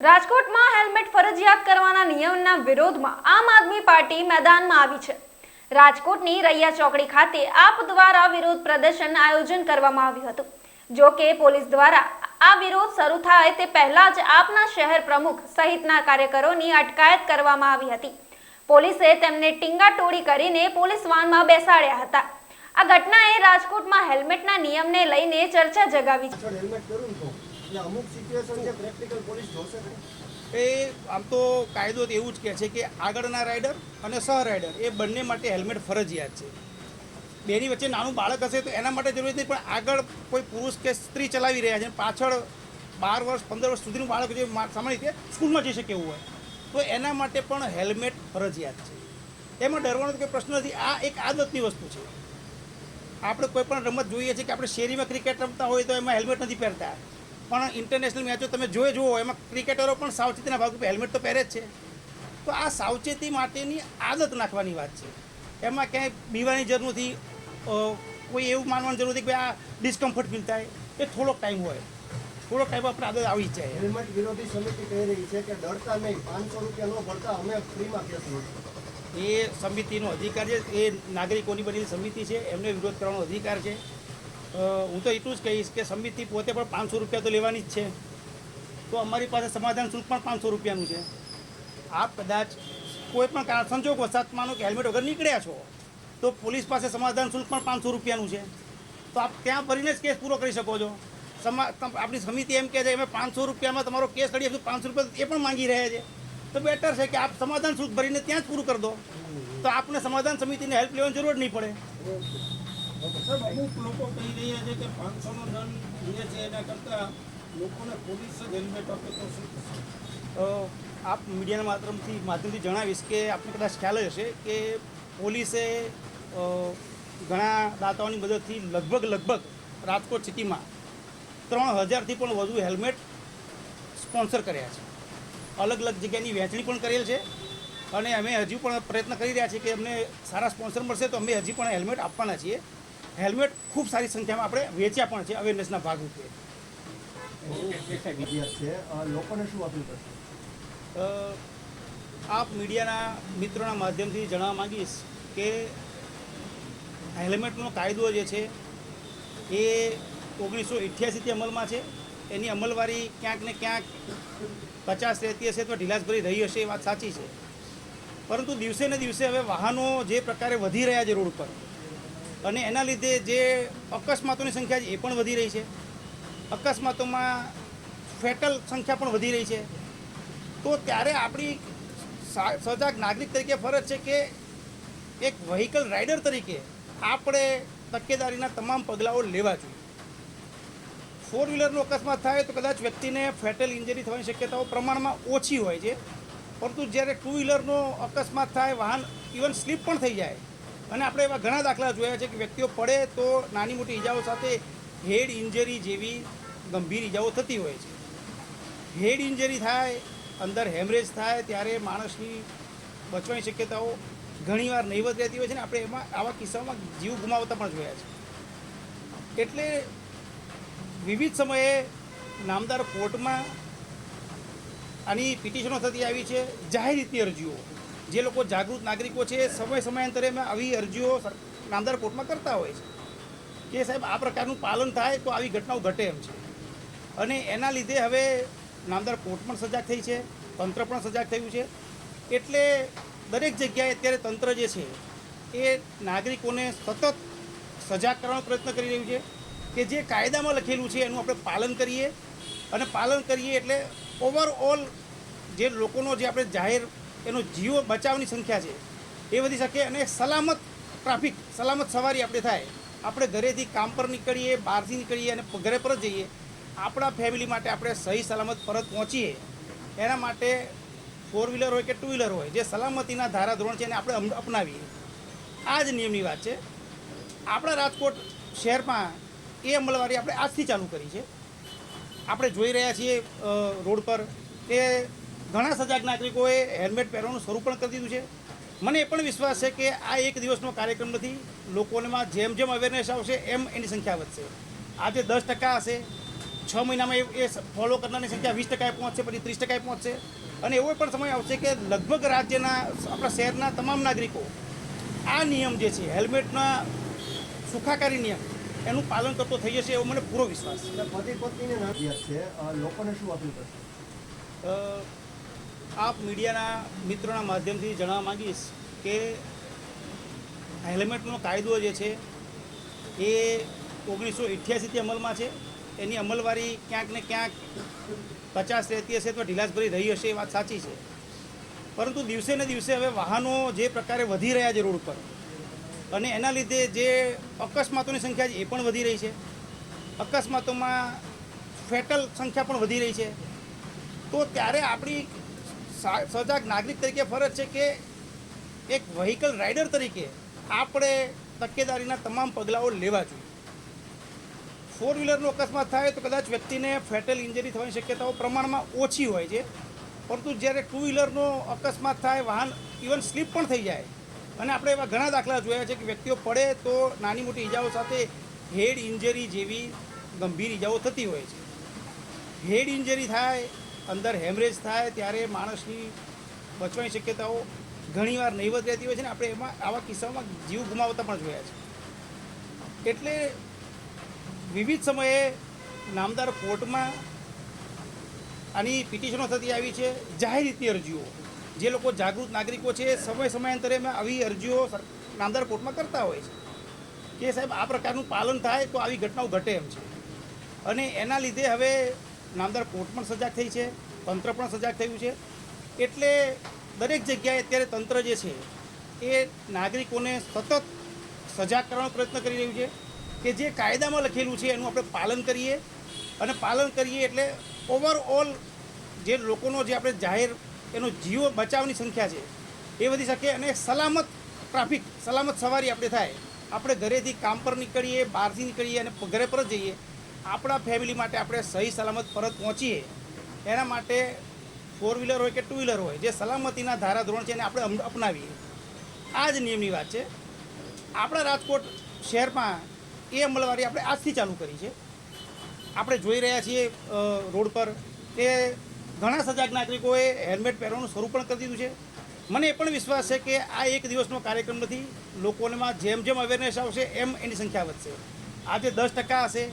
રાજકોટમાં હેલ્મેટ ફરજિયાત કરવાના નિયમના વિરોધમાં આમ આદમી પાર્ટી મેદાનમાં આવી છે। રાજકોટની રૈયા ચોકડી ખાતે આપ દ્વારા વિરોધ પ્રદર્શન આયોજન કરવામાં આવ્યું હતું। જો કે પોલીસ દ્વારા આ વિરોધ શરૂ થાય તે પહેલા જ આપના શહેર પ્રમુખ સહિતના કાર્યકરોની અટકાયત કરવામાં આવી હતી। પોલીસે તેમને ટીંગાટોળી કરીને પોલીસ વાનમાં બેસાડ્યા હતા। આ ઘટનાએ રાજકોટમાં હેલ્મેટના નિયમને લઈને ચર્ચા જગાવી છે। અમુક સિચ્યુએશન છે પ્રેક્ટિકલ પોલીસ જોશે એ આમ તો કાયદો તો એવું જ કહે છે કે આગળના રાઇડર અને સહ રાઇડર એ બંને માટે હેલ્મેટ ફરજિયાત છે। બેની વચ્ચે નાનું બાળક હશે તો એના માટે જરૂરી નથી, પણ આગળ કોઈ પુરુષ કે સ્ત્રી ચલાવી રહ્યા છે, પાછળ 12 વર્ષ 15 વર્ષ સુધીનું બાળક જે સામાન્ય રીતે સ્કૂલમાં જઈ શકે એવું હોય તો એના માટે પણ હેલ્મેટ ફરજિયાત છે। એમાં ડરવાનો કોઈ પ્રશ્ન નથી। આ એક આદતની વસ્તુ છે। આપણે કોઈ પણ રમત જોઈએ છીએ કે આપણે શેરીમાં ક્રિકેટ રમતા હોય તો એમાં હેલ્મેટ નથી પહેરતા, પણ ઇન્ટરનેશનલ મેચો તમે જુઓ એમાં ક્રિકેટરો પણ સાવચેતીના ભાગરૂપે હેલ્મેટ તો પહેરે જ છે। તો આ સાવચેતી માટેની આદત નાખવાની વાત છે। એમાં ક્યાંય બીવાની જરૂર નથી, કોઈ એવું માનવાની જરૂર નથી કે આ ડિસ્કમ્ફર્ટ ફીલ થાય। એ થોડોક ટાઈમ હોય, થોડોક ટાઈમ આપણે આદત આવી જ જાય। હેલ્મેટ વિરોધી સમિતિ કહી રહી છે કે ડરતા નહીં, 500 રૂપિયા ન ભરતા અમે ફ્રીમાં કેસ લઈશું। એ સમિતિનો અધિકાર છે, એ નાગરિકોની બનેલી સમિતિ છે, એમને વિરોધ કરવાનો અધિકાર છે। હું તો એટલું જ કહીશ કે સમિતિ પોતે પણ 500 રૂપિયા તો લેવાની જ છે, તો અમારી પાસે સમાધાન શુલ્ક પણ 500 રૂપિયાનું છે। આપ કદાચ કોઈ પણ કારણ સંજોગવશાત માનો કે હેલ્મેટ વગર નીકળ્યા છો તો પોલીસ પાસે સમાધાન શુલ્ક પણ 500 રૂપિયાનું છે, તો આપ ત્યાં ભરીને જ કેસ પૂરો કરી શકો છો। આપણી સમિતિ એમ કહે છે અમે 500 રૂપિયામાં તમારો કેસ લડી આપીશું, 500 રૂપિયા એ પણ માંગી રહ્યા છે, તો બેટર છે કે આપ સમાધાન શુલ્ક ભરીને ત્યાં જ પૂરું કરી દો, તો આપને સમાધાન સમિતિને હેલ્પ લેવાની જરૂર નહીં પડે। સાહેબ, અમુક લોકો કહી રહ્યા છે કે 500નો દંડ જે છે એના કરતાં લોકોને પોલીસ જ હેલ્મેટ આપે તો શું થશે? આપ મીડિયાના માધ્યમથી જણાવીશ કે આપને કદાચ ખ્યાલ હશે કે પોલીસે ઘણા દાતાઓની મદદથી લગભગ રાજકોટ સિટીમાં 3000થી પણ વધુ હેલ્મેટ સ્પોન્સર કર્યા છે। અલગ અલગ જગ્યાની વહેંચણી પણ કરેલ છે અને અમે હજુ પણ પ્રયત્ન કરી રહ્યા છીએ કે અમને સારા સ્પોન્સર મળશે તો અમે હજી પણ હેલ્મેટ આપવાના છીએ। હેલ્મેટ ખૂબ સારી સંખ્યામાં આપણે વેચ્યા પણ છે અવેરનેસના ભાગરૂપે। લોકોને શું અપીલ કરશે? આપ મીડિયાના મિત્રોના માધ્યમથી જણાવવા માંગીશ કે હેલ્મેટનો કાયદો જે છે એ 1988થી અમલમાં છે। એની અમલવારી ક્યાંક ને ક્યાંક 50 રહેતી હશે તો ઢીલાસભરી રહી હશે, એ વાત સાચી છે, પરંતુ દિવસે ને દિવસે હવે વાહનો જે પ્રકારે વધી રહ્યા છે રોડ પર અને એના લીધે જે અકસ્માતોની સંખ્યા છે એ પણ વધી રહી છે। અકસ્માતોમાં ફેટલ સંખ્યા પણ વધી રહી છે, તો ત્યારે આપણી સજાગ નાગરિક તરીકે ફરજ છે કે એક વ્હીકલ રાઇડર તરીકે આપણે તકેદારીના તમામ પગલાઓ લેવા જોઈએ। 4 વ્હીલરનો અકસ્માત થાય તો કદાચ વ્યક્તિને ફેટલ ઇન્જરી થવાની શક્યતાઓ પ્રમાણમાં ઓછી હોય છે, પરંતુ જ્યારે 2 વ્હીલરનો અકસ્માત થાય, વાહન ઇવન સ્લીપ પણ થઈ જાય અને આપણે એવા ઘણા દાખલા જોયા છે કે વ્યક્તિઓ પડે તો નાની મોટી ઈજાઓ સાથે હેડ ઇન્જરી જેવી ગંભીર ઈજાઓ થતી હોય છે। હેડ ઇન્જરી થાય, અંદર હેમરેજ થાય ત્યારે માણસની બચવાની શક્યતાઓ ઘણીવાર નહીવત રહેતી હોય છે ને આપણે એમાં આવા કિસ્સાઓમાં જીવ ગુમાવતા પણ જોયા છે। એટલે વિવિધ સમયે નામદાર કોર્ટમાં આની પિટિશનો થતી આવી છે, જાહેર રીતની અરજીઓ જે લોકો જાગૃત નાગરિકો છે સમયાંતરે આવી અરજીઓ નામદાર કોર્ટમાં કરતા હોય છે કે સાહેબ આ પ્રકારનું પાલન થાય તો આવી ઘટનાઓ ઘટે એમ છે। અને એના લીધે હવે નામદાર કોર્ટ પણ સજાગ થઈ છે, તંત્ર પણ સજાગ થયું છે। એટલે દરેક જગ્યાએ અત્યારે તંત્ર જે છે એ નાગરિકોને સતત સજાગ કરવાનો પ્રયત્ન કરી રહ્યું છે કે જે કાયદામાં લખેલું છે એનું આપણે પાલન કરીએ, અને પાલન કરીએ એટલે ઓવરઓલ જે લોકોનો જે આપણે જાહેર એનો જીવો બચાવની સંખ્યા છે એ વધી શકે અને સલામત ટ્રાફિક, સલામત સવારી આપણે થાય। આપણે ઘરેથી કામ પર નીકળીએ, બહારથી નીકળીએ અને ઘરે પરત જઈએ, આપણા ફેમિલી માટે આપણે સહી સલામત પરત પહોંચીએ, એના માટે 4 વ્હીલર હોય કે 2 વ્હીલર હોય જે સલામતીના ધારાધોરણ છે એને આપણે અપનાવીએ। આ જ નિયમની વાત છે। આપણા રાજકોટ શહેરમાં એ અમલવારી આપણે આજથી ચાલુ કરી છે। આપણે જોઈ રહ્યા છીએ રોડ પર કે ઘણા સજાગ નાગરિકોએ હેલ્મેટ પહેરવાનું શરૂ પણ કરી દીધું છે। મને એ પણ વિશ્વાસ છે કે આ એક દિવસનો કાર્યક્રમ નથી, લોકોમાં જેમ જેમ અવેરનેસ આવશે એમ એની સંખ્યા વધશે। આજે 10% હશે, 6 મહિનામાં એ ફોલો કરનારની સંખ્યા 20% પહોંચશે, પછી 30% પહોંચશે. અને એવો પણ સમય આવશે કે લગભગ રાજ્યના આપણા શહેરના તમામ નાગરિકો આ નિયમ જે છે હેલ્મેટના સુખાકારી નિયમ એનું પાલન કરતો થઈ જશે એવો મને પૂરો વિશ્વાસ છે. એટલે પતિ પત્નીને નાખ્યા છે લોકોને શું અપીલ કરશે? આપ મીડિયાના મિત્રોના માધ્યમથી જણાવવા માંગીશ કે હેલ્મેટનો કાયદો જે છે એ 1988થી અમલમાં છે. એની અમલવારી ક્યાંક ને ક્યાંક 50 રહેતી હશે તો ઢીલાસભરી રહી હશે, એ વાત સાચી છે. પરંતુ દિવસે ને દિવસે હવે વાહનો જે પ્રકારે વધી રહ્યા છે રોડ પર, અને એના લીધે જે અકસ્માતોની સંખ્યા છે એ પણ વધી રહી છે. અકસ્માતોમાં ફેટલ સંખ્યા પણ વધી રહી છે. તો ત્યારે આપણી સજાગ નાગરિક તરીકે ફરજ છે કે એક વ્હીકલ રાઇડર તરીકે આપણે તકેદારીના તમામ પગલાઓ લેવા જોઈએ. 4 વ્હીલરનો અકસ્માત થાય તો કદાચ વ્યક્તિને ફેટલ ઇન્જરી થવાની શક્યતાઓ પ્રમાણમાં ઓછી હોય છે. પરંતુ જ્યારે 2 વ્હીલરનો અકસ્માત થાય, વાહન ઇવન સ્લીપ પણ થઈ જાય, અને આપણે એવા ઘણા દાખલા જોયા છે કે વ્યક્તિઓ પડે તો નાની મોટી ઈજાઓ સાથે હેડ ઇન્જરી જેવી ગંભીર ઈજાઓ થતી હોય છે. હેડ ઇન્જરી થાય, અંદર હેમરેજ થાય, ત્યારે માણસની બચવાની શક્યતાઓ ઘણીવાર નહીવત રહેતી હોય છે ને આપણે એમાં આવા કિસ્સાઓમાં જીવ ગુમાવતા પણ જોયા છે. એટલે વિવિધ સમયે નામદાર કોર્ટમાં આની પિટિશનો થતી આવી છે. જાહેર રીતની અરજીઓ જે લોકો જાગૃત નાગરિકો છે સમયાંતરે આવી અરજીઓ નામદાર કોર્ટમાં કરતા હોય છે કે સાહેબ આ પ્રકારનું પાલન થાય તો આવી ઘટનાઓ ઘટે એમ છે. અને એના લીધે હવે નામદાર કોર્ટ પણ સજાગ થઈ છે, તંત્ર પણ સજાગ થયું છે. એટલે દરેક જગ્યાએ અત્યારે તંત્ર જે છે એ નાગરિકોને સતત સજાગ કરવાનો પ્રયત્ન કરી રહ્યું છે કે જે કાયદામાં લખેલું છે એનું આપણે પાલન કરીએ. અને પાલન કરીએ એટલે ઓવરઓલ જે લોકોનો જે આપણે જાહેર એનો જીવ બચાવની સંખ્યા છે એ વધી શકે, અને સલામત ટ્રાફિક, સલામત સવારી આપણે થાય. આપણે ઘરેથી કામ પર નીકળીએ, બહારથી નીકળીએ અને ઘરે પરત જઈએ, આપણા ફેમિલી માટે આપણે સહી સલામત પરત પહોંચીએ. એના માટે 4 વ્હીલર હોય કે 2 વ્હીલર હોય, જે સલામતીના ધારાધોરણ છે એને આપણે અપનાવીએ. આ જ નિયમની વાત છે. આપણા રાજકોટ શહેરમાં એ અમલવારી આપણે આજથી ચાલુ કરી છે. આપણે જોઈ રહ્યા છીએ રોડ પર કે ઘણા સજાગ નાગરિકોએ હેલ્મેટ પહેરવાનું શરૂ પણ કરી દીધું છે. મને એ પણ વિશ્વાસ છે કે આ એક દિવસનો કાર્યક્રમ નથી. લોકોમાં જેમ જેમ અવેરનેસ આવશે એમ એની સંખ્યા વધશે. આજે 10% હશે,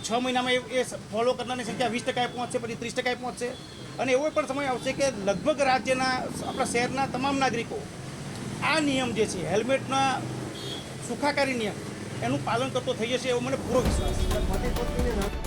6 મહિનામાં એ ફોલો કરનારની સંખ્યા 20% પહોંચશે, પછી 30% પહોંચશે. અને એવો પણ સમય આવશે કે લગભગ રાજ્યના આપણા શહેરના તમામ નાગરિકો આ નિયમ જે છે હેલ્મેટના સુખાકારી નિયમ એનું પાલન કરતો થઈ જશે એવો મને પૂરો વિશ્વાસ છે. પતિ પત્નીને